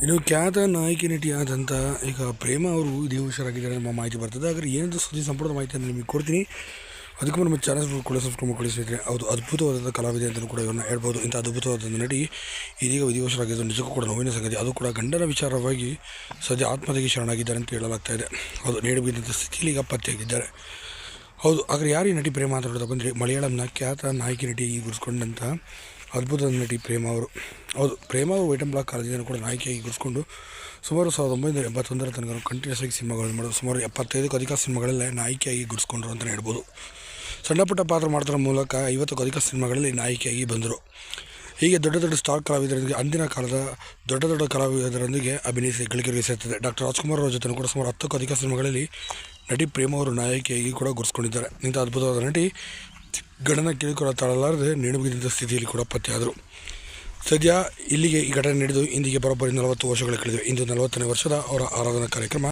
ಇನ್ನು ಖ್ಯಾತ ನಾಯಕಿ ನಟಿಯಾದಂಥ ಈಗ ಪ್ರೇಮ ಅವರು ದೇವಶರಾಗಿದ್ದಾರೆ ನಮ್ಮ ಮಾಹಿತಿ ಬರ್ತದೆ. ಹಾಗಾದ್ರೆ ಏನಂತ ಸುದ್ದಿ ಸಂಪೂರ್ಣ ಮಾಹಿತಿಯನ್ನು ನಿಮಗೆ ಕೊಡ್ತೀನಿ. ಅದಕ್ಕೂ ನಮ್ಮ ಚಾನಲ್ ಕೂಡ ಸಬ್ಸ್ಕ್ರೈಬ್ ಮಾಡ್ಕೊಳ್ಳಿ ಸ್ನೇಹಿತರೆ. ಹೌದು, ಅದ್ಭುತವಾದ ಕಲಾವಿದೆ ಅಂತಲೂ ಕೂಡ ಇವನ್ನ ಹೇಳ್ಬೋದು. ಇಂಥ ಅದ್ಭುತವಾದ ನಟಿ ಇದೀಗ ವಿಧಿವಶರಾಗಿದ್ದು ನಿಜಕ್ಕೂ ಕೂಡ ನೋವಿನ ಸಂಗತಿ. ಅದು ಕೂಡ ಗಂಡನ ವಿಚಾರವಾಗಿ ಸದ್ಯ ಆತ್ಮಹತ್ಯೆಗೆ ಶರಣಾಗಿದ್ದಾರೆ ಅಂತ ಹೇಳಲಾಗ್ತಾ ಇದೆ. ಹೌದು, ನೇಣುಬಿದ್ದಂಥ ಸ್ಥಿತಿಯಲ್ಲಿ ಈಗ ಪತ್ತೆಯಾಗಿದ್ದಾರೆ. ಹೌದು, ಹಾಗಾದ್ರೆ ಯಾರು ಈ ನಟಿ ಪ್ರೇಮ ಅಂತ ನೋಡೋದು ಬಂದರೆ ಮಲಯಾಳಂನ ಖ್ಯಾತ ನಾಯಕಿ ನಟಿ ಗುರುಸ್ಕೊಂಡಂಥ ಅದ್ಭುತದ ನಟಿ ಪ್ರೇಮ ಅವರು. ಹೌದು, ಪ್ರೇಮ ಅವರು ವೈಟಮ್ ಬ್ಲಾಕ್ ಕಾಲದಿಂದ ಕೂಡ ನಾಯಕಿಯಾಗಿ ಗುರುಸ್ಕೊಂಡು ಸುಮಾರು 1981 ತನಕ ಕಂಟಿನ್ಯೂಸ್ ಆಗಿ ಸಿನಿಮಾಗಳನ್ನು ಮಾಡೋದು. ಸುಮಾರು 75ಕ್ಕೂ ಅಧಿಕ ಸಿನಿಮಾಗಳಲ್ಲೇ ನಾಯಕಿಯಾಗಿ ಗುರುಸ್ಕೊಂಡ್ರು ಅಂತಲೇ ಹೇಳ್ಬೋದು. ಸಣ್ಣ ಪುಟ್ಟ ಪಾತ್ರ ಮಾಡೋದ್ರ ಮೂಲಕ 50ಕ್ಕೂ ಅಧಿಕ ಸಿನಿಮಾಗಳಲ್ಲಿ ನಾಯಕಿಯಾಗಿ ಬಂದರು. ಹೀಗೆ ದೊಡ್ಡ ದೊಡ್ಡ ಸ್ಟಾರ್ ಕಲಾವಿದರೊಂದಿಗೆ ಅಂದಿನ ಕಾಲದ ದೊಡ್ಡ ಕಲಾವಿದರೊಂದಿಗೆ ಅಭಿನಯಿಸಿ ಗಳಿಕೆಗೆ ಸೇರ್ತದೆ. ಡಾಕ್ಟರ್ ರಾಜ್ಕುಮಾರ್ ಅವರ ಜೊತೆ ಕೂಡ ಸುಮಾರು 10ಕ್ಕೂ ಅಧಿಕ ಸಿನಿಮಾಗಳಲ್ಲಿ ನಟಿ ಪ್ರೇಮ ಅವರು ನಾಯಕಿಯಾಗಿ ಕೂಡ ಗುರುಸ್ಕೊಂಡಿದ್ದಾರೆ. ಇಂಥ ಅದ್ಭುತವಾದ ನಟಿ ಗಂಡನ ಕಿರುಕುಳ ತಾಳಲಾರದೆ ನೇಣುಬಿದ್ದಂಥ ಸ್ಥಿತಿಯಲ್ಲಿ ಕೂಡ ಪತ್ತೆಯಾದರು. ಸದ್ಯ ಇಲ್ಲಿಗೆ ಈ ಘಟನೆ ನಡೆದು ಇಂದಿಗೆ ಬರೋಬ್ಬರಿ 40 ವರ್ಷಗಳು ಕಳೆದಿವೆ. ಇಂದು 40ನೇ ವರ್ಷದ ಅವರ ಆರಾಧನಾ ಕಾರ್ಯಕ್ರಮ